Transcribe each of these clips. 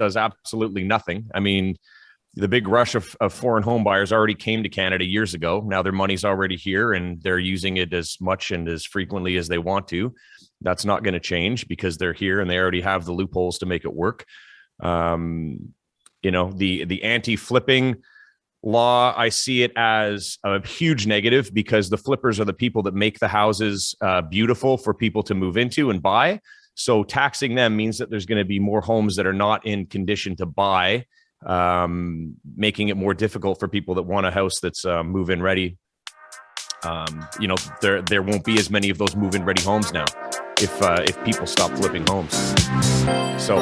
does absolutely nothing. I mean, the big rush of foreign home buyers already came to Canada years ago. Now their money's already here and they're using it as much and as frequently as they want to. That's not going to change because they're here and they already have the loopholes to make it work. The anti-flipping law, I see it as a huge negative because the flippers are the people that make the houses beautiful for people to move into and buy. So taxing them means that there's going to be more homes that are not in condition to buy, making it more difficult for people that want a house that's move-in ready. There won't be as many of those move-in ready homes now if people stop flipping homes. So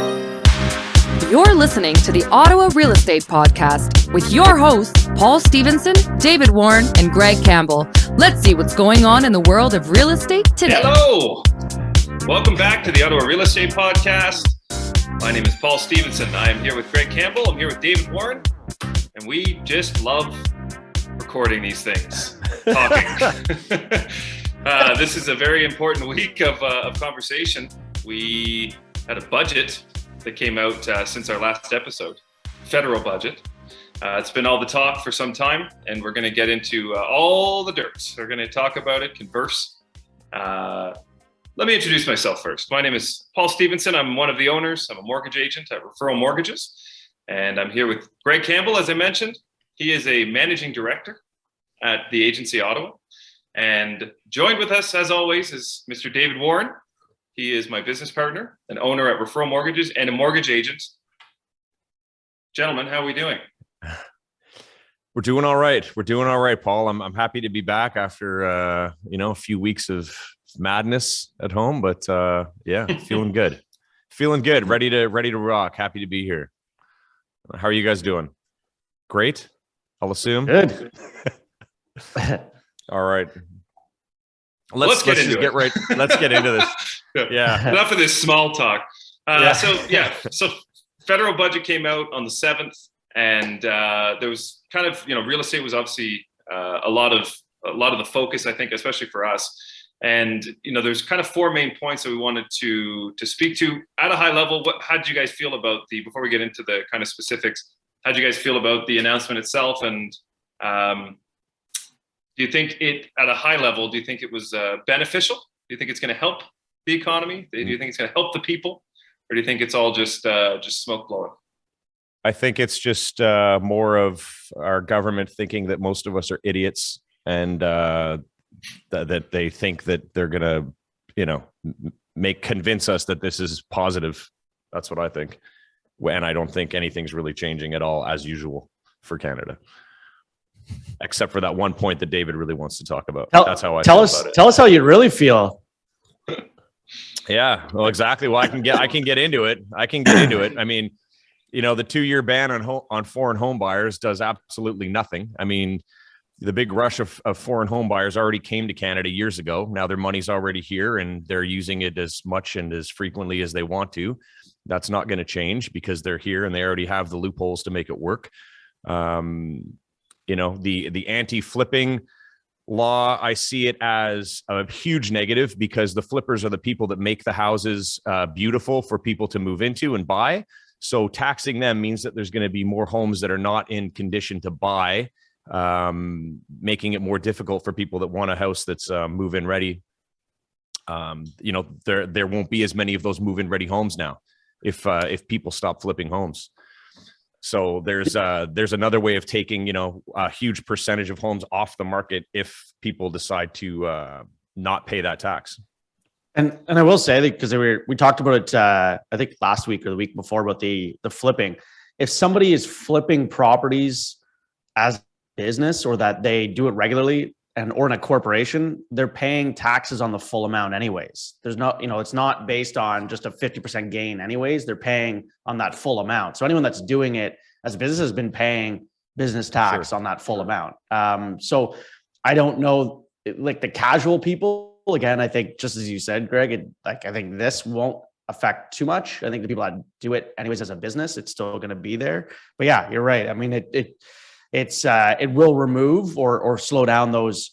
you're listening to the Ottawa Real Estate Podcast with your hosts, Paul Stevenson, David Warren, and Greg Campbell. Let's see what's going on in the world of real estate today. Hello! Welcome back to the Ottawa Real Estate Podcast. My name is Paul Stevenson. I am here with Greg Campbell. I'm here with David Warren. And we just love recording these things, talking. This is a very important week of conversation. We had a budget that came out since our last episode, federal budget. It's been all the talk for some time, and we're going to get into all the dirt. We're going to talk about it, converse. Let me introduce myself first. My name is Paul Stevenson. I'm one of the owners. I'm a mortgage agent at Referral Mortgages, and I'm here with Greg Campbell, as I mentioned. He is a managing director at the agency Ottawa, and joined with us, as always, is Mr. David Warren. He is my business partner, an owner at Referral Mortgages, and a mortgage agent. Gentlemen, how are we doing? We're doing all right. We're doing all right, Paul. I'm happy to be back after a few weeks of madness at home, but feeling good. Feeling good. Ready to rock. Happy to be here. How are you guys doing? Great, I'll assume. Good. All right. Let's get into this. Yeah. Enough of this small talk. So federal budget came out on the 7th, and there was kind of, real estate was obviously a lot of the focus, I think, especially for us. And there's kind of four main points that we wanted to speak to at a high level. How did you guys feel about before we get into the kind of specifics? How did you guys feel about the announcement itself? And do you think at a high level, do you think it was beneficial? Do you think it's going to help the economy? Do you think it's going to help the people? Or do you think it's all just smoke blowing? I think it's just more of our government thinking that most of us are idiots, and that they think that they're going to, convince us that this is positive. That's what I think. And I don't think anything's really changing at all, as usual, for Canada. Except for that one point that David really wants to talk about. That's how I feel about it. Tell us how you really feel. Yeah, well, exactly. Well, I can get into it. I mean, the 2-year ban on foreign home buyers does absolutely nothing. I mean, the big rush of foreign home buyers already came to Canada years ago. Now their money's already here and they're using it as much and as frequently as they want to. That's not going to change because they're here and they already have the loopholes to make it work. The anti-flipping law, I see it as a huge negative because the flippers are the people that make the houses beautiful for people to move into and buy. So taxing them means that there's going to be more homes that are not in condition to buy, making it more difficult for people that want a house that's move-in ready. There won't be as many of those move-in ready homes now if people stop flipping homes. So there's another way of taking, a huge percentage of homes off the market if people decide to not pay that tax. And I will say that because we talked about it, I think last week or the week before about the flipping. If somebody is flipping properties as business or that they do it regularly or in a corporation, they're paying taxes on the full amount anyways. There's not, it's not based on just a 50% gain anyways. They're paying on that full amount. So anyone that's doing it as a business has been paying business tax on that full amount. So I don't know, like the casual people, again, I think just as you said, Greg, I think this won't affect too much. I think the people that do it anyways as a business, it's still going to be there. But yeah, you're right. I mean, it will remove or slow down those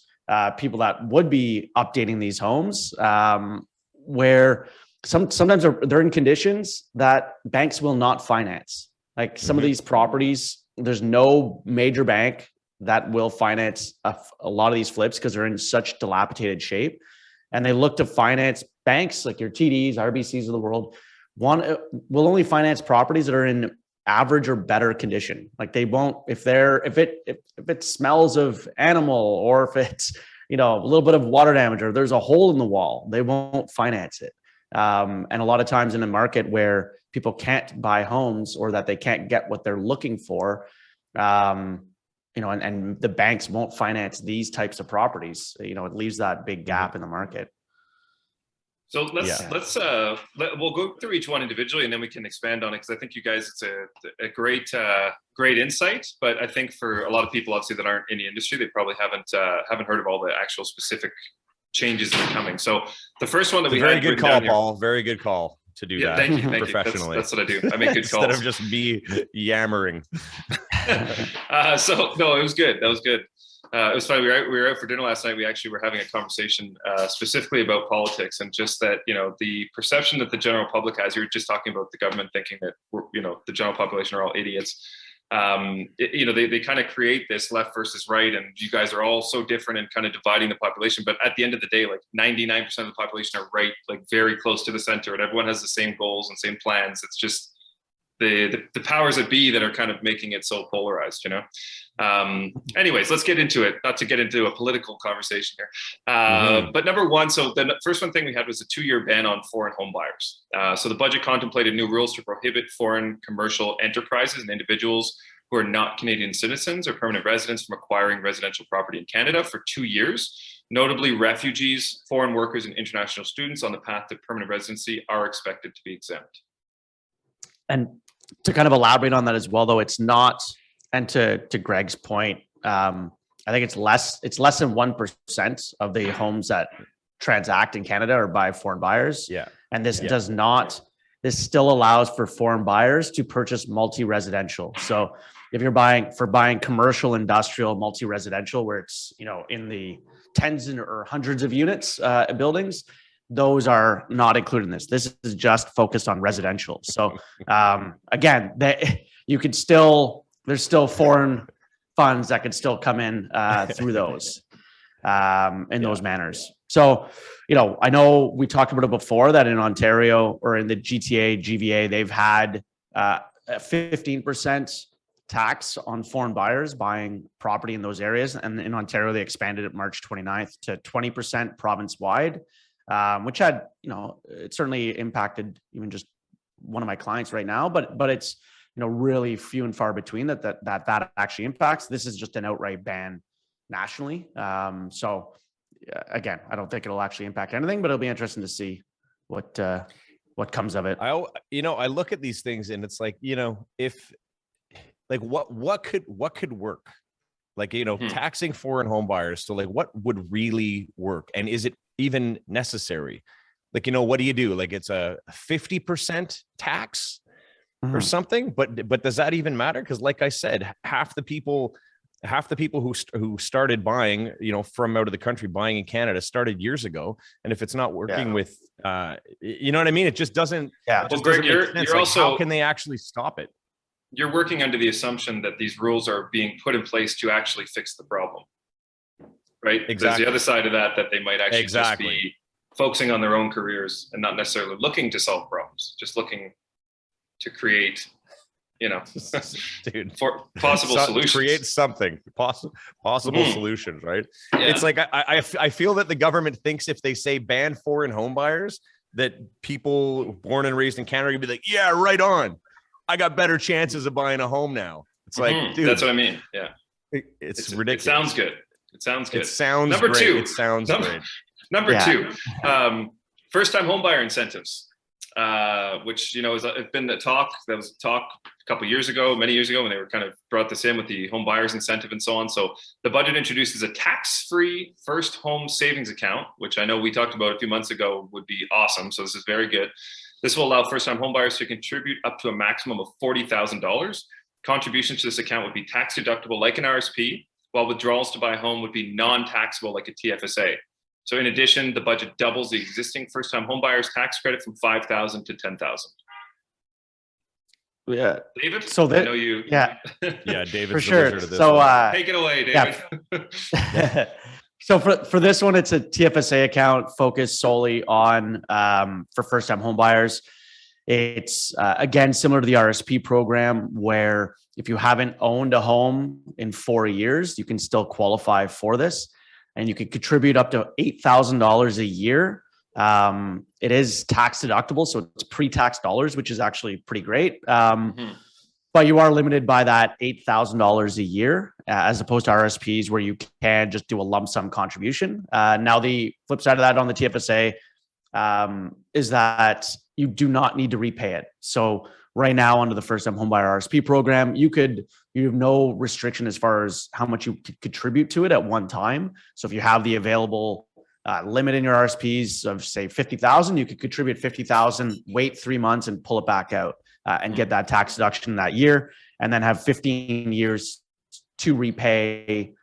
people that would be updating these homes, where sometimes they're in conditions that banks will not finance. Like some of these properties, there's no major bank that will finance a lot of these flips because they're in such dilapidated shape. And they look to finance banks like your TDs, RBCs of the world. One will only finance properties that are in average or better condition. Like they won't, if it smells of animal, or if it's, a little bit of water damage, or there's a hole in the wall, they won't finance it. And a lot of times in a market where people can't buy homes, or that they can't get what they're looking for, and the banks won't finance these types of properties, it leaves that big gap in the market. So we'll go through each one individually, and then we can expand on it, because I think you guys, it's a great insight. But I think for a lot of people, obviously, that aren't in the industry, they probably haven't heard of all the actual specific changes that are coming. So the first one that we very had good call, Paul. Very good call to do that. Thank you. Professionally. That's what I do. I make good calls instead of just me yammering. So no, it was good. That was good. It was funny. We were out for dinner last night. We actually were having a conversation specifically about politics, and just that, the perception that the general public has. You were just talking about the government thinking that the general population are all idiots. They kind of create this left versus right, and you guys are all so different and kind of dividing the population. But at the end of the day, like 99% of the population are right, like very close to the center, and everyone has the same goals and same plans. It's just the powers that be that are kind of making it so polarized, Anyways, let's get into it. Not to get into a political conversation here, but number one, so the first one thing we had was a 2-year ban on foreign home buyers. So the budget contemplated new rules to prohibit foreign commercial enterprises and individuals who are not Canadian citizens or permanent residents from acquiring residential property in Canada for 2 years. Notably, refugees, foreign workers, and international students on the path to permanent residency are expected to be exempt. And to kind of elaborate on that as well, though, it's not, and to Greg's point, I think it's less than 1% of the homes that transact in Canada are by foreign buyers. Yeah. And this this still allows for foreign buyers to purchase multi-residential. So if you're buying commercial, industrial, multi-residential, where it's, in the tens or hundreds of units, buildings, those are not included in this. This is just focused on residential. So again, there's still foreign funds that could still come in through those those manners. So, I know we talked about it before that in Ontario or in the GTA, GVA, they've had a 15% tax on foreign buyers buying property in those areas. And in Ontario, they expanded it March 29th to 20% province-wide. Which had, it certainly impacted even just one of my clients right now, but it's, really few and far between that actually impacts. This is just an outright ban nationally. So again, I don't think it'll actually impact anything, but it'll be interesting to see what comes of it. I look at these things and it's like, if like what could work? Like, taxing foreign home buyers. So like what would really work? And is it even necessary? Like, what do you do? Like it's a 50% tax or something, but does that even matter? Because like I said, half the people who started buying, from out of the country, buying in Canada started years ago. And if it's not working with, you know what I mean? It just doesn't. Yeah. Well, Greg, you're like, also, how can they actually stop it? You're working under the assumption that these rules are being put in place to actually fix the problem, right? Exactly. There's the other side of that they might actually just be focusing on their own careers and not necessarily looking to solve problems, just looking to create, dude, for possible solutions. Create something, possible solutions, right? Yeah. It's like I feel that the government thinks if they say ban foreign home buyers, that people born and raised in Canada will be like, yeah, right on. I got better chances of buying a home now. It's like, dude, that's what I mean. Yeah. It's ridiculous. It sounds good. It sounds Number great. Two. It sounds great. Number two, first-time homebuyer incentives, which, has been the talk. That was a talk a couple years ago, many years ago, when they were kind of brought this in with the home buyers incentive and so on. So the budget introduces a tax-free first home savings account, which I know we talked about a few months ago would be awesome. So this is very good. This will allow first-time homebuyers to contribute up to a maximum of $40,000. Contributions to this account would be tax deductible like an RSP, while withdrawals to buy a home would be non-taxable like a TFSA. So in addition, the budget doubles the existing first-time homebuyers tax credit from $5,000 to $10,000. Yeah. David, So I know you. Yeah, Yeah, David's for the sure. wizard of this So, one. Take it away, David. Yeah. So for this one, it's a TFSA account focused solely on for first-time home buyers. It's again similar to the RSP program, where if you haven't owned a home in 4 years, you can still qualify for this, and you can contribute up to $8,000 a year. It is tax deductible, so it's pre-tax dollars, which is actually pretty great. But you are limited by that $8,000 a year, as opposed to RSPs where you can just do a lump sum contribution. Now, the flip side of that on the TFSA is that you do not need to repay it. So right now, under the first-time homebuyer RSP program, you have no restriction as far as how much you could contribute to it at one time. So if you have the available limit in your RSPs of say 50,000, you could contribute 50,000, wait 3 months, and pull it back out. And get that tax deduction that year, and then have 15 years to repay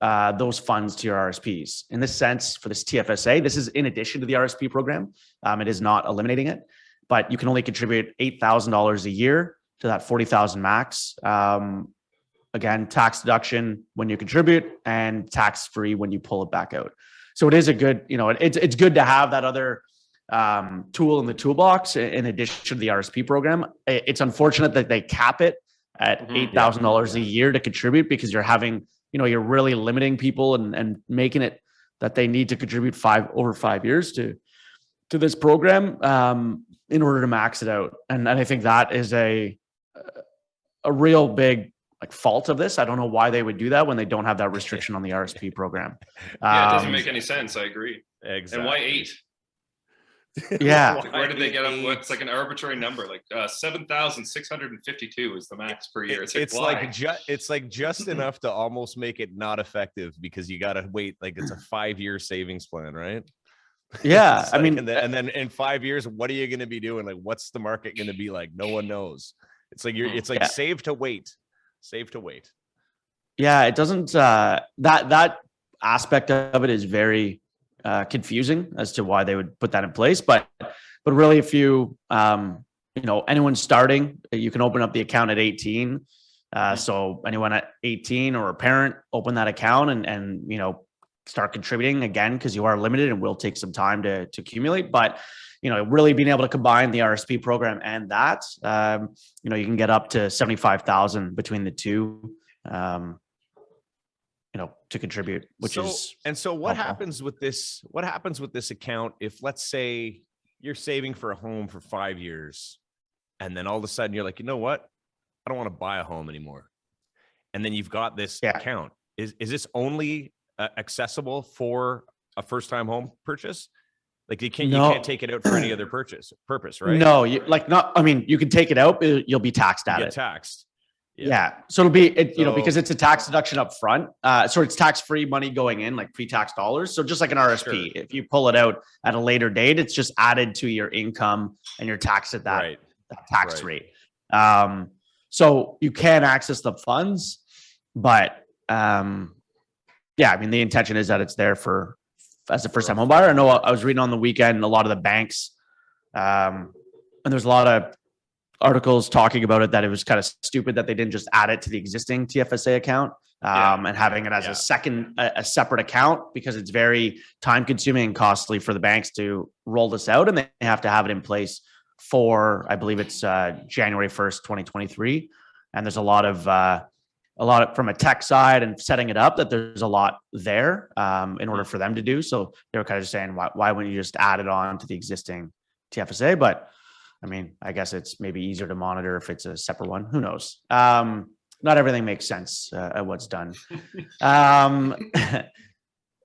those funds to your RSPs. In this sense, for this TFSA, this is in addition to the RSP program. It is not eliminating it, but you can only contribute $8,000 a year to that 40,000 max. Again, tax deduction when you contribute and tax-free when you pull it back out. So it is a good, it's good to have that other tool in the toolbox in addition to the RSP program. It's unfortunate that they cap it at $8,000 a year to contribute, because you're having, you're really limiting people and making it that they need to contribute over 5 years to this program in order to max it out. And I think that is a real big fault of this. I don't know why they would do that when they don't have that restriction on the RSP program. Yeah, it doesn't make any sense. I agree. Exactly. And why 8? Yeah. Where did they get up? It's like an arbitrary number, like 7,652 is the max per year. It's like just enough to almost make it not effective, because you got to wait. Like, it's a 5-year savings plan, right? Yeah. I mean, and then in 5 years, what are you going to be doing? Like, what's the market going to be like? No one knows. It's like save to wait. Yeah. It doesn't, that aspect of it is very confusing as to why they would put that in place. But really, if you, anyone starting, you can open up the account at 18. So anyone at 18 or a parent, open that account and start contributing again, because you are limited and will take some time to accumulate. But, really being able to combine the RSP program and that, you can get up to 75,000 between the two. To contribute, so what happens with this? What happens with this account if, let's say, you're saving for a home for 5 years, and then all of a sudden you're like, you know what? I don't want to buy a home anymore. And then you've got this account. Is this only accessible for a first-time home purchase? Like, you can't take it out for any other purpose, right? No, you can take it out, but you'll be taxed at it. Taxed. Yeah. So it'll be, because it's a tax deduction up front. So it's tax-free money going in, like pre-tax dollars. So just like an RSP, if you pull it out at a later date, it's just added to your income and you're taxed at that tax rate. So you can access the funds, but the intention is that it's there as a first-time home buyer. I know I was reading on the weekend, a lot of the banks, and there's a lot of articles talking about it, that it was kind of stupid that they didn't just add it to the existing TFSA account and having it as a separate account, because it's very time consuming and costly for the banks to roll this out. And they have to have it in place for, I believe it's January 1st, 2023. And there's a lot of from a tech side and setting it up, that there's a lot there in order for them to do. So they were kind of just saying, why wouldn't you just add it on to the existing TFSA? But I guess it's maybe easier to monitor if it's a separate one. Who knows? Not everything makes sense at what's done. And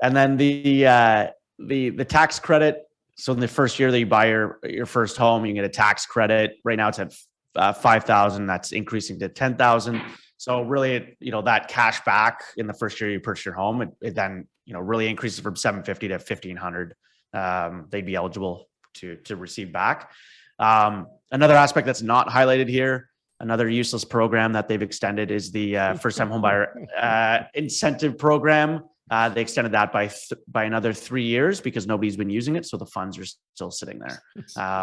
then the tax credit. So in the first year that you buy your first home, you can get a tax credit. Right now it's at $5,000. That's increasing to $10,000. So really, that cash back in the first year you purchase your home, it then really increases from $750 to $1,500. They'd be eligible to receive back. Another aspect that's not highlighted here, another useless program that they've extended, is the first-time homebuyer incentive program. They extended that by another 3 years because nobody's been using it, so the funds are still sitting there.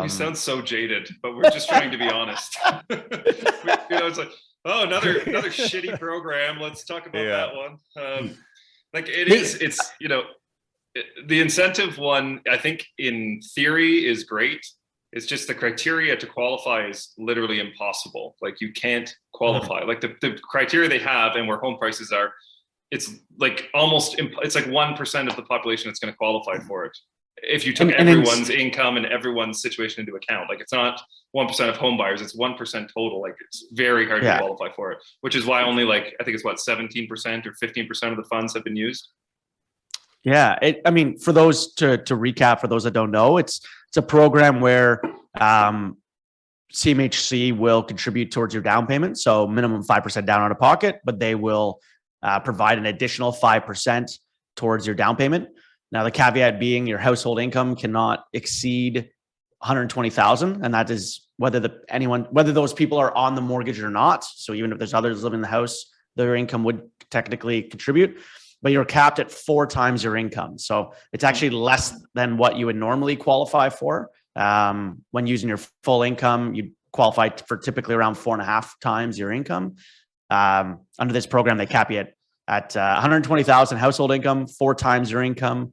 We sound so jaded, but we're just trying to be honest. It's like, oh, another shitty program. Let's talk about that one. It's the incentive one, I think in theory is great. It's just the criteria to qualify is literally impossible. Like you can't qualify. Like the criteria they have and where home prices are, it's like it's like 1% of the population that's going to qualify for it. If you took everyone's income and everyone's situation into account, like it's not 1% of home buyers, it's 1% total. Like it's very hard to qualify for it, which is why only I think it's 17% or 15% of the funds have been used. Yeah. For those to recap, for those that don't know, it's a program where CMHC will contribute towards your down payment. So minimum 5% down out of pocket, but they will provide an additional 5% towards your down payment. Now, the caveat being your household income cannot exceed 120,000, and that is whether those people are on the mortgage or not. So even if there's others living in the house, their income would technically contribute, but you're capped at 4 times your income. So it's actually less than what you would normally qualify for. When using your full income, you qualify for typically around 4.5 times your income. Under this program, they cap you at 120,000 household income, 4 times your income.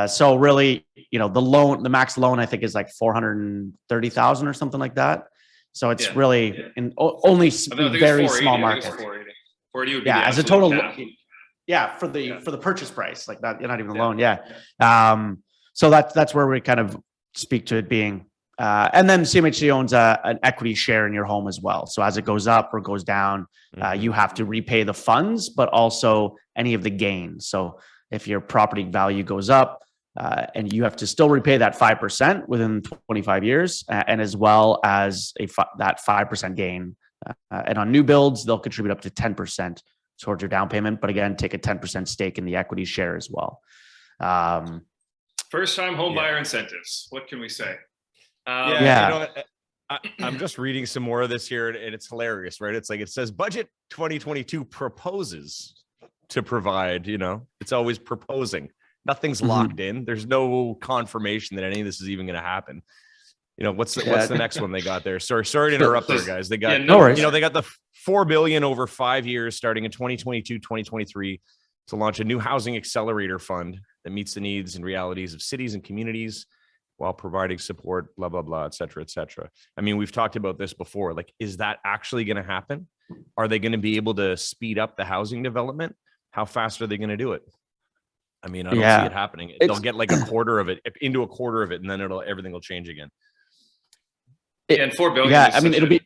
So really, the max loan I think is like 430,000 or something like that. So it's really in only very small market. 480 would be as a total. Cap. For the purchase price, like that, you're not even the loan. So that's where we kind of speak to it being. And then CMHC owns an equity share in your home as well. So as it goes up or goes down, you have to repay the funds, but also any of the gains. So if your property value goes up, and you have to still repay that 5% within 25 years, and as well as that 5% gain. And on new builds, they'll contribute up to 10% towards your down payment, but again, take a 10% stake in the equity share as well. First time home buyer incentives. What can we say? I'm just reading some more of this here, and it's hilarious, right? It's like, it says budget 2022 proposes to provide, it's always proposing. Nothing's locked in. There's no confirmation that any of this is even going to happen. What's the next one they got there? Sorry to interrupt there, guys. They got, they got the $4 billion over 5 years starting in 2022, 2023 to launch a new housing accelerator fund that meets the needs and realities of cities and communities while providing support, blah, blah, blah, et cetera, et cetera. I mean, we've talked about this before. Like, is that actually going to happen? Are they going to be able to speed up the housing development? How fast are they going to do it? I mean, I don't see it happening. They'll get like a quarter of it, and then everything will change again. And $4 billion. Yeah, I mean, it'll be.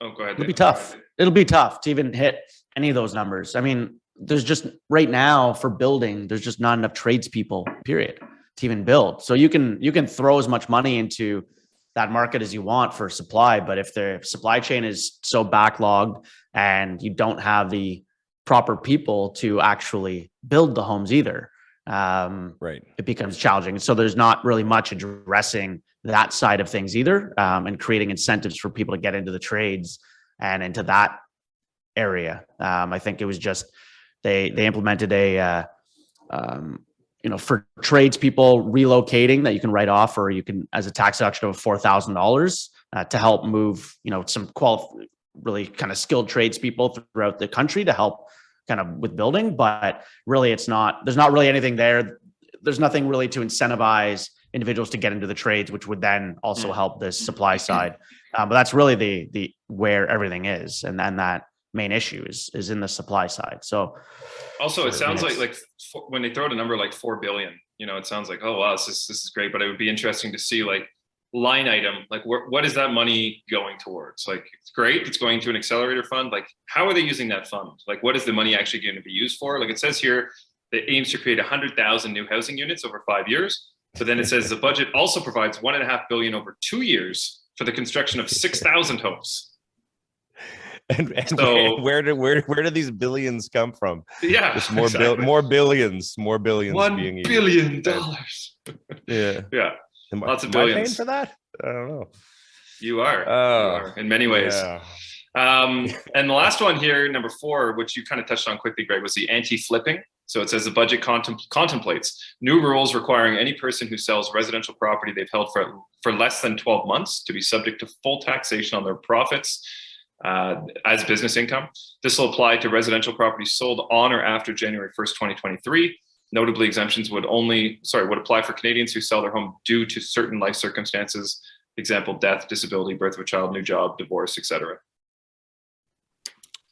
Oh, go ahead. It'll be tough. It'll be tough to even hit any of those numbers. I mean, there's just right now for building, there's just not enough tradespeople, period, to even build. So you can throw as much money into that market as you want for supply, but if the supply chain is so backlogged and you don't have the proper people to actually build the homes either, it becomes challenging. So there's not really much addressing that side of things either, and creating incentives for people to get into the trades and into that area. I think it was just they implemented a for tradespeople relocating that you can write off, or you can as a tax deduction of $4,000 to help move some really kind of skilled tradespeople throughout the country to help kind of with building. But really, there's not really anything there. There's nothing really to incentivize individuals to get into the trades, which would then also help this supply side. But that's really the where everything is, and then that main issue is in the supply side. So also, it sounds like when they throw out a number like 4 billion, it sounds like, oh wow, this is great. But it would be interesting to see like line item, like what is that money going towards? Like, it's great, it's going to an accelerator fund. Like, how are they using that fund? Like, what is the money actually going to be used for? Like it says here, it aims to create 100,000 new housing units over 5 years. But then it says the budget also provides $1.5 billion over 2 years for the construction of 6,000 homes. And so, where do these billions come from? Yeah, just more billions $1 being billion. Yeah. Lots of billions. Am I paying for that? I don't know. You are in many ways. And the last one here, number 4, which you kind of touched on quickly, Greg, was the anti-flipping. So it says the budget contemplates new rules requiring any person who sells residential property they've held for less than 12 months to be subject to full taxation on their profits as business income. This will apply to residential properties sold on or after January 1st, 2023. Notably, exemptions would apply for Canadians who sell their home due to certain life circumstances, example, death, disability, birth of a child, new job, divorce, etc.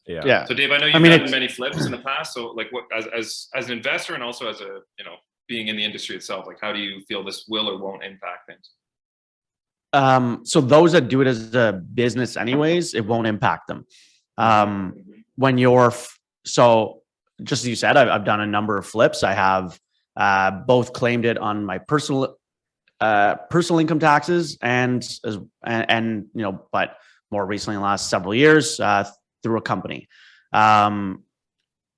Yeah. So Dave, I know you've done many flips in the past. So like what, as an investor and also as a, being in the industry itself, like how do you feel this will or won't impact things? So those that do it as a business anyways, it won't impact them. When you're, so just as you said, I've done a number of flips. I have both claimed it on my personal income taxes and but more recently in the last several years, through a company. In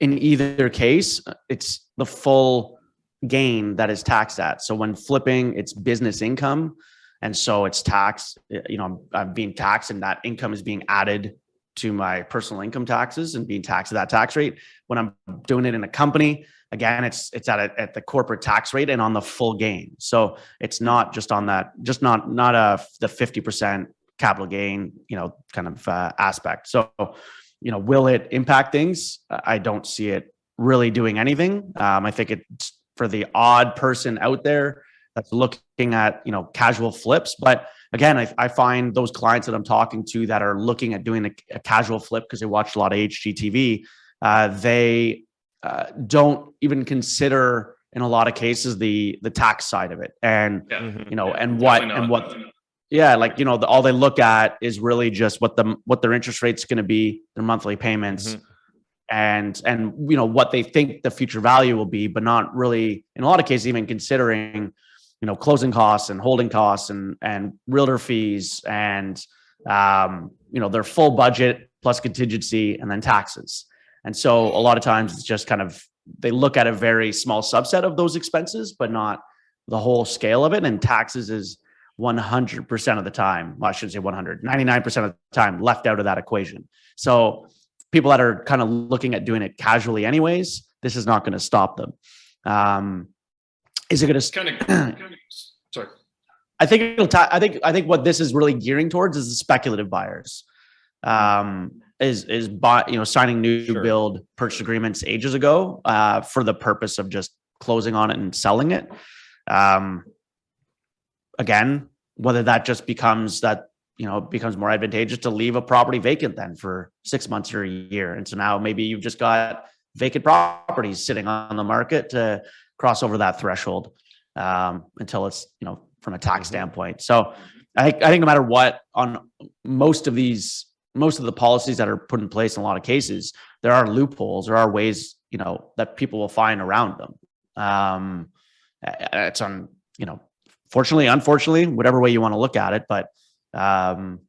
either case, it's the full gain that is taxed at. So when flipping, it's business income. And so it's taxed, I'm being taxed and that income is being added to my personal income taxes and being taxed at that tax rate. When I'm doing it in a company, again, it's at the corporate tax rate and on the full gain. So it's not just on that, just not the 50% capital gain, kind of aspect. So, will it impact things? I don't see it really doing anything. I think it's for the odd person out there that's looking at, casual flips. But again, I find those clients that I'm talking to that are looking at doing a casual flip because they watch a lot of HGTV, they don't even consider in a lot of cases the tax side of it. And, all they look at is really just what their interest rate's going to be, their monthly payments, and what they think the future value will be, but not really in a lot of cases even considering closing costs and holding costs and realtor fees and their full budget plus contingency and then taxes. And so a lot of times it's just kind of they look at a very small subset of those expenses, but not the whole scale of it. And taxes is 100% of the time, well, I shouldn't say 99% of the time left out of that equation. So people that are kind of looking at doing it casually anyways, this is not going to stop them. Is it going to sorry? I think I think what this is really gearing towards is the speculative buyers. Is signing new build purchase agreements ages ago for the purpose of just closing on it and selling it. Again, whether that just becomes more advantageous to leave a property vacant then for 6 months or a year. And so now maybe you've just got vacant properties sitting on the market to cross over that threshold until it's, from a tax standpoint. So I think no matter what, on most of the policies that are put in place in a lot of cases, there are loopholes, there are ways, that people will find around them. It's on, fortunately, unfortunately, whatever way you want to look at it. But I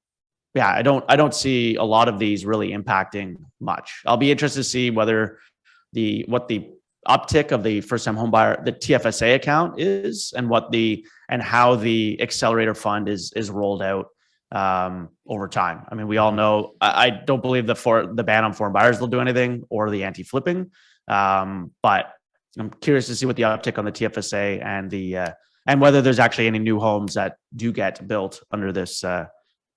don't see a lot of these really impacting much. I'll be interested to see whether what the uptick of the first time home buyer, the TFSA account is, and how the accelerator fund is rolled out over time. I mean, we all know, I don't believe the ban on foreign buyers will do anything or the anti-flipping. But I'm curious to see what the uptick on the TFSA and whether there's actually any new homes that do get built under this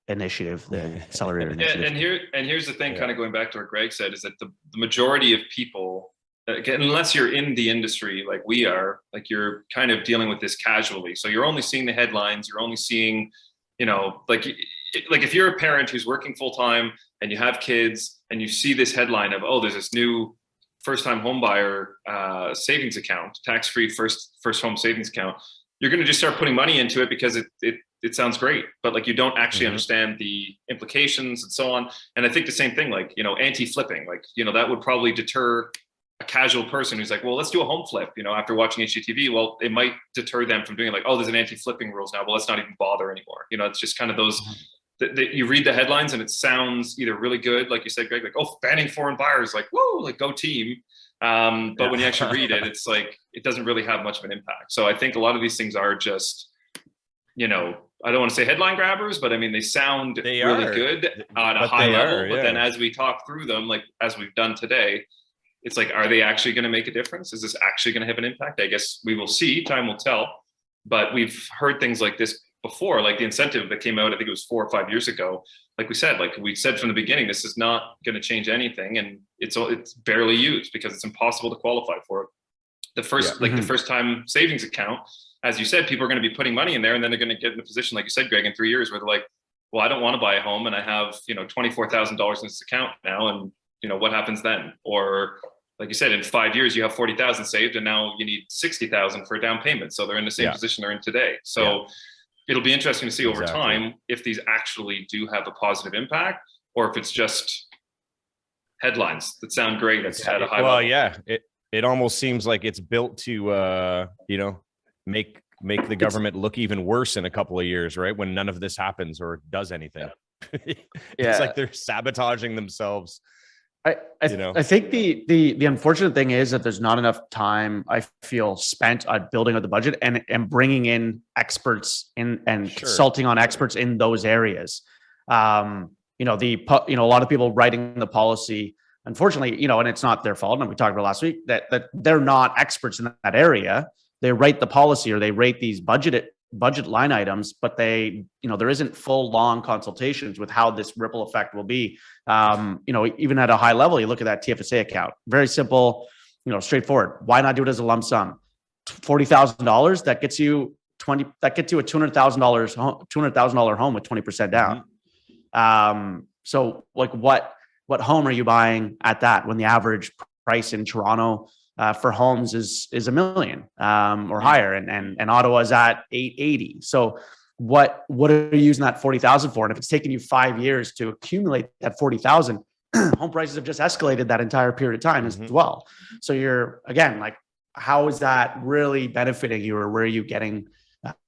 initiative, the accelerator initiative. And here's the thing, kind of going back to what Greg said, is that the majority of people, again, unless you're in the industry like we are, like you're kind of dealing with this casually. So you're only seeing the headlines. You're only seeing, like if you're a parent who's working full time and you have kids and you see this headline of, oh, there's this new first time home buyer savings account, tax-free first home savings account, you're going to just start putting money into it because it sounds great, but like you don't actually understand the implications and so on. And I think the same thing, like, anti-flipping, like, that would probably deter a casual person who's like, well, let's do a home flip, after watching HGTV. Well, it might deter them from doing it, like, oh, there's an anti-flipping rules now, well, let's not even bother anymore. It's just kind of those that you read the headlines and it sounds either really good, like you said, Greg, like, oh, banning foreign buyers, like, whoa, like go team. But when you actually read it, it's like, it doesn't really have much of an impact. So I think a lot of these things are just I don't want to say headline grabbers, but I mean, they sound really good on a high level. But then as we talk through them, like as we've done today, it's like, are they actually going to make a difference? Is this actually going to have an impact? I guess we will see. Time will tell. But we've heard things like this before, like the incentive that came out, I think it was 4 or 5 years ago. Like we said from the beginning, this is not going to change anything. And it's barely used because it's impossible to qualify for it. The first time savings account, as you said, people are going to be putting money in there, and then they're going to get in a position, like you said, Greg, in 3 years where they're like, well, I don't want to buy a home and I have, $24,000 in this account now. And, what happens then? Or like you said, in 5 years, you have 40,000 saved and now you need 60,000 for a down payment. So they're in the same position they're in today. So it'll be interesting to see over time if these actually do have a positive impact, or if it's just headlines that sound great at a high level. Yeah, it almost seems like it's built to, make the government look even worse in a couple of years, right? When none of this happens or does anything. It's like they're sabotaging themselves. I think the unfortunate thing is that there's not enough time, I feel, spent on building out the budget and bringing in experts and consulting on experts in those areas. A lot of people writing the policy, unfortunately, and it's not their fault. And we talked about last week that they're not experts in that area. They write the policy or they rate these budget line items, but there isn't full long consultations with how this ripple effect will be. Even at a high level, you look at that TFSA account, very simple, straightforward. Why not do it as a lump sum? $40,000 that gets you a $200,000 home with 20% down. So like what home are you buying at that when the average price in Toronto for homes is $1 million or higher, and Ottawa is at 880. So what are you using that 40,000 for? And if it's taking you 5 years to accumulate that 40,000, home prices have just escalated that entire period of time as well. So you're, again, like, how is that really benefiting you, or where are you getting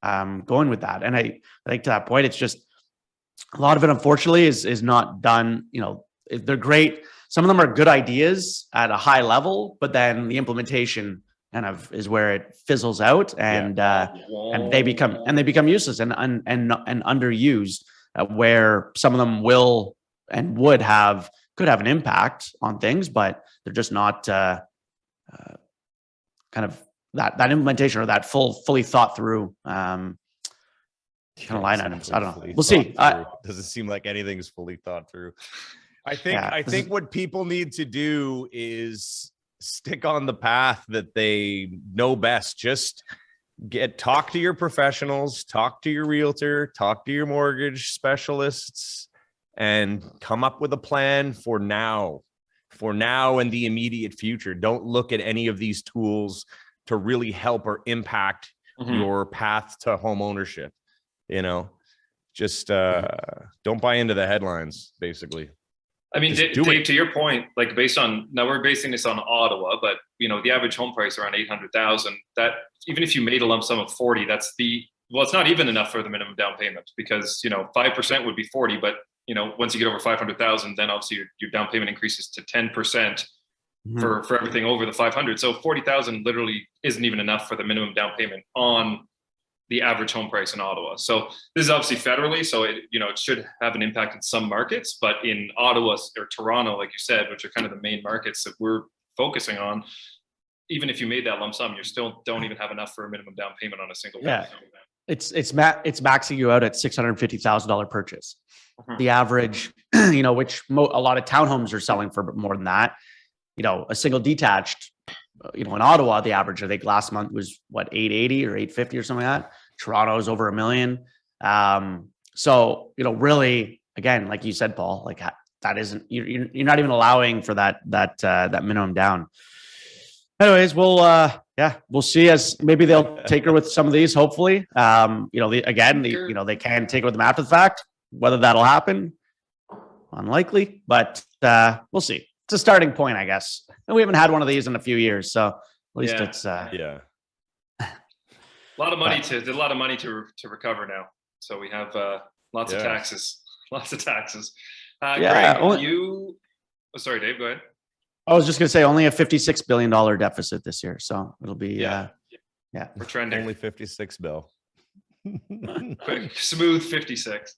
going with that? And I think to that point, it's just a lot of it, unfortunately, is not done. They're great. Some of them are good ideas at a high level, but then the implementation kind of is where it fizzles out, and they become useless and underused. Where some of them will and could have an impact on things, but they're just not kind of that implementation or that fully thought through kind of line items. I don't know. We'll see. Doesn't seem like anything's fully thought through. I think what people need to do is stick on the path that they know best. Just talk to your professionals, talk to your realtor, talk to your mortgage specialists, and come up with a plan for now and the immediate future. Don't look at any of these tools to really help or impact your path to home ownership. Just don't buy into the headlines, basically. I mean, Dave, to your point, like now we're basing this on Ottawa, but the average home price around 800,000. That even if you made a lump sum of 40, it's not even enough for the minimum down payment, because 5% would be 40, but once you get over 500,000, then obviously your down payment increases to 10% for everything over the 500. So 40,000 literally isn't even enough for the minimum down payment on the average home price in Ottawa. So this is obviously federally, so it should have an impact in some markets, but in Ottawa or Toronto, like you said, which are kind of the main markets that we're focusing on, even if you made that lump sum, you still don't even have enough for a minimum down payment on a single property. It's maxing you out at $650,000 purchase. The average, which a lot of townhomes are selling for more than that. A single detached, in Ottawa, the average, I think last month was 880 or 850 or something like that. Toronto is over $1 million. So, really, again, like you said, Paul, like that isn't, you're not even allowing for that minimum down. Anyways, we'll see, as maybe they'll take her with some of these, hopefully. They can take with them after the fact. Whether that'll happen, unlikely, but we'll see. It's a starting point, I guess. And we haven't had one of these in a few years, so at least it's a lot of money to recover now. So we have lots of taxes. Greg, sorry, Dave, go ahead. I was just going to say only a $56 billion deficit this year, so it'll be we're trending. Only 56 bill. Quick, smooth 56.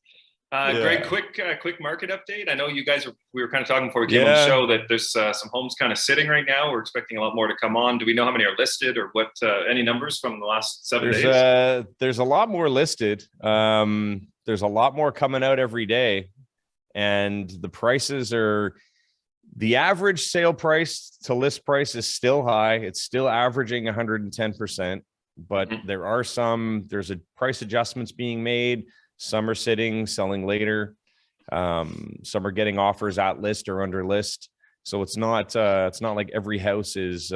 Greg, quick market update. I know you guys we were kind of talking before we came on the show that there's some homes kind of sitting right now. We're expecting a lot more to come on. Do we know how many are listed or what? Any numbers from the last 7 days? There's a lot more listed. There's a lot more coming out every day, and the prices are. The average sale price to list price is still high. It's still averaging 110%, but there's a price adjustments being made. Some are sitting, selling later. Some are getting offers at list or under list. So it's not like every house is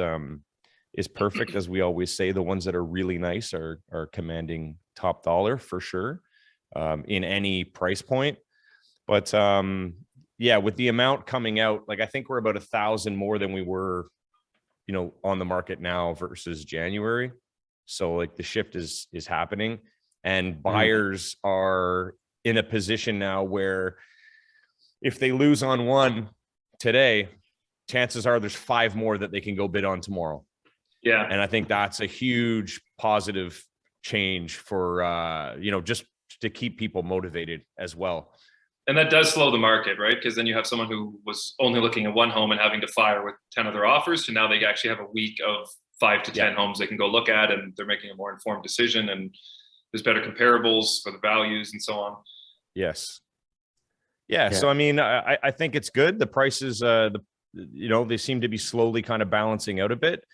perfect. As we always say, the ones that are really nice are commanding top dollar for sure, in any price point. But with the amount coming out, like I think we're about 1,000 more than we were, on the market now versus January. So like the shift is happening. And buyers are in a position now where if they lose on one today, chances are there's 5 more that they can go bid on tomorrow. Yeah. And I think that's a huge positive change for, just to keep people motivated as well. And that does slow the market, right? Because then you have someone who was only looking at one home and having to fire with 10 other offers. So now they actually have a week of 5 to 10 homes they can go look at, and they're making a more informed decision, and there's better comparables for the values and so on. Yes. Yeah. So, I mean, I think it's good. The prices, they seem to be slowly kind of balancing out a bit.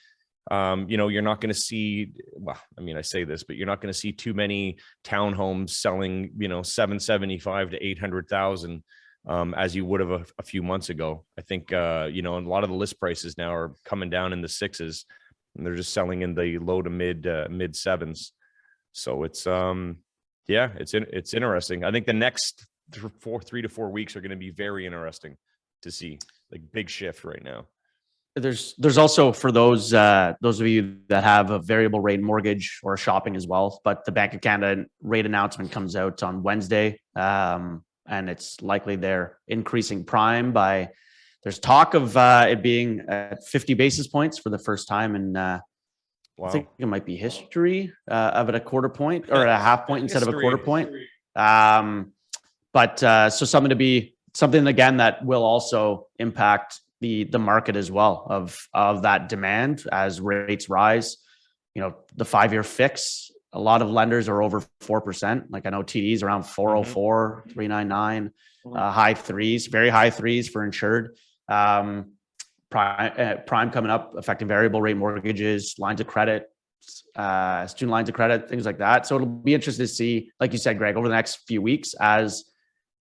You're not going to see, I say this, but you're not going to see too many townhomes selling, 775 to 800,000, as you would have a few months ago. I think, a lot of the list prices now are coming down in the 6s, and they're just selling in the low to mid 7s. So it's, it's interesting. I think the next 3 to 4 weeks are going to be very interesting to see, like big shift right now. There's also for those of you that have a variable rate mortgage or shopping as well, but the Bank of Canada rate announcement comes out on Wednesday, and it's likely they're increasing prime by. There's talk of it being at 50 basis points for the first time in. I think it might be history of it a quarter point or a half point instead of a quarter point. But so something again that will also impact the market as well of that demand as rates rise. The 5-year fix, a lot of lenders are over 4%. Like I know TDs around 404, 399, high 3s, very high 3s for insured. Prime coming up, affecting variable rate mortgages, lines of credit, student lines of credit, things like that. So it'll be interesting to see, like you said, Greg, over the next few weeks as,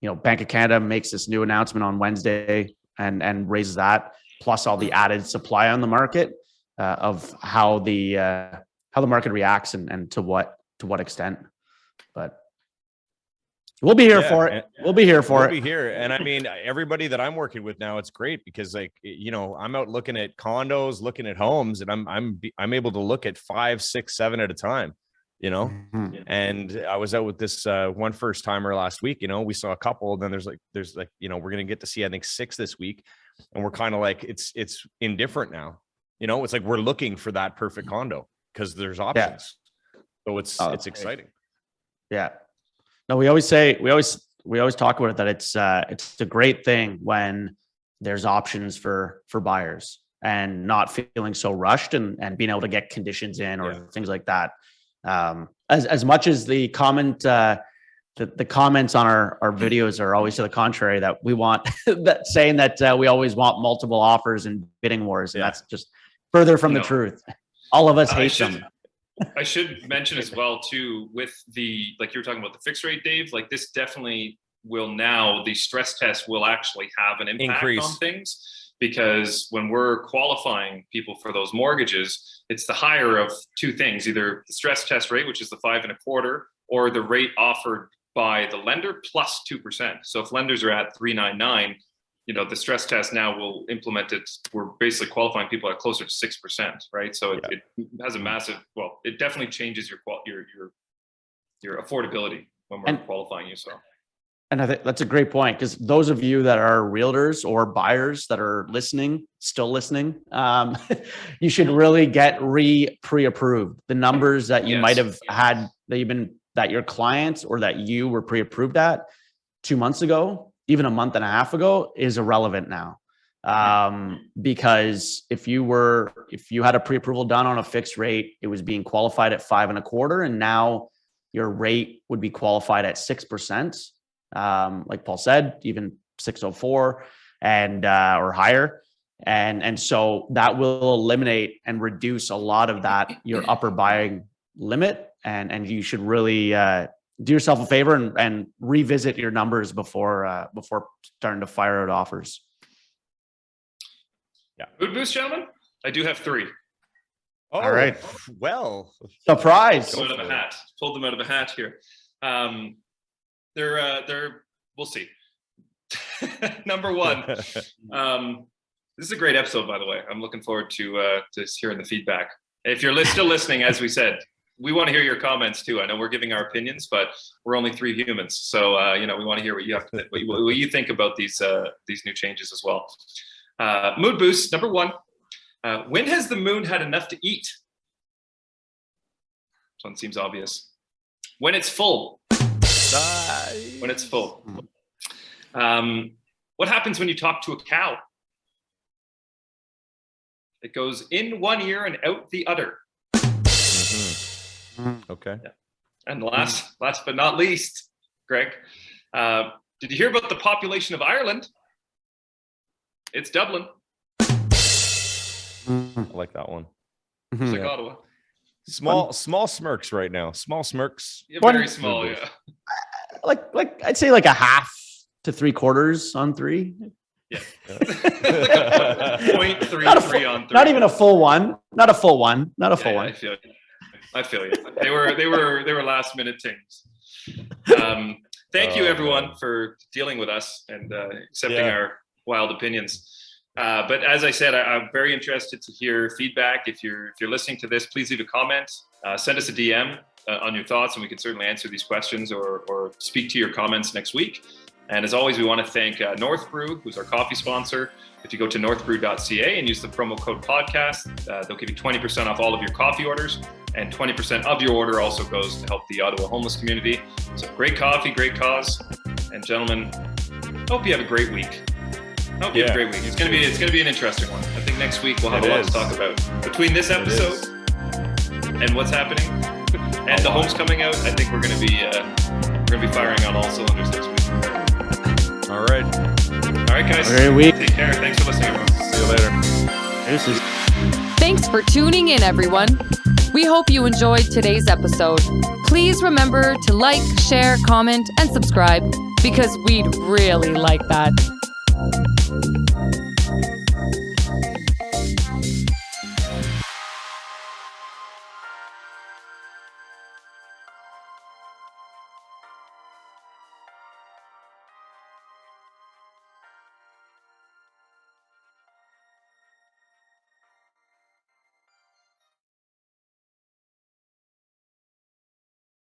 Bank of Canada makes this new announcement on Wednesday and raises that, plus all the added supply on the market, of how the market reacts and to what extent. But we'll be here for it. We'll be here for it. We'll be here. And I mean, everybody that I'm working with now, it's great because I'm out looking at condos, looking at homes, and I'm able to look at 5, 6, 7 at a time, and I was out with this one first timer last week, we saw a couple, and then there's we're going to get to see, I think 6 this week. And we're kind of like, it's indifferent now, it's like, we're looking for that perfect condo because there's options. So it's exciting. Yeah. No, we always talk about it that it's a great thing when there's options for buyers and not feeling so rushed and being able to get conditions in or things like that. As much as the comments on our videos are always to the contrary, that we want that saying that we always want multiple offers and bidding wars, and that's just further from the truth. All of us hate them. I should mention as well too, with like you were talking about the fixed rate, Dave, like this definitely will now, the stress test will actually have an impact on things, because when we're qualifying people for those mortgages, it's the higher of 2 things, either the stress test rate, which is the 5.25%, or the rate offered by the lender plus 2%. So if lenders are at 3.99, the stress test now will implement it. We're basically qualifying people at closer to 6%, right? So it has a massive, it definitely changes your affordability when we're qualifying you. So, and I think that's a great point, because those of you that are realtors or buyers that are still listening, you should really get pre-approved. The numbers that you might have had that you've been that your clients or that you were pre-approved at 2 months ago, even a month and a half ago, is irrelevant now. Because if you had a pre-approval done on a fixed rate, it was being qualified at 5.25%, and now your rate would be qualified at 6%. Like Paul said, even 604 and or higher. And so that will eliminate and reduce a lot of that, your upper buying limit. And you should really do yourself a favor and revisit your numbers before starting to fire out offers. Yeah. Mood boost, gentlemen? I do have 3. Oh, all right. Well, surprise. Pulled them out of a hat here. They're we'll see. Number 1. This is a great episode, by the way. I'm looking forward to hearing the feedback. If you're still listening, as we said, we want to hear your comments too. I know we're giving our opinions, but we're only 3 humans, so we want to hear what you have to what you think about these new changes as well. Mood boost number 1. When has the moon had enough to eat? This one seems obvious. When it's full. When it's full. What happens when you talk to a cow? It goes in one ear and out the other. Okay. Yeah. And last but not least, Greg, did you hear about the population of Ireland? It's Dublin. I like that one. It's like Ottawa. Small smirks right now. Small smirks. Yeah, very small, yeah. Like I'd say like a half to 3/4 on 3. Yeah. Like a 0.33 on 3. Not even a full one. Not a full one. Not a full one. I feel you. They were last minute things. Thank you everyone for dealing with us and accepting our wild opinions. But as I said, I'm very interested to hear feedback. If you're listening to this, please leave a comment. Send us a DM on your thoughts, and we can certainly answer these questions or speak to your comments next week. And as always, we want to thank North Brew, who's our coffee sponsor. If you go to northbrew.ca and use the promo code podcast, they'll give you 20% off all of your coffee orders, and 20% of your order also goes to help the Ottawa homeless community. So great coffee, great cause. And gentlemen, hope you have a great week. Hope you have a great week. It's gonna be an interesting one. I think next week we'll have a lot to talk about. Between this episode and what's happening and the homes coming out, I think we're gonna be firing on all cylinders next week. All right, guys. Great week. Take care. Thanks for listening, everyone. See you later. Deuces. Thanks for tuning in, everyone. We hope you enjoyed today's episode. Please remember to like, share, comment, and subscribe because we'd really like that.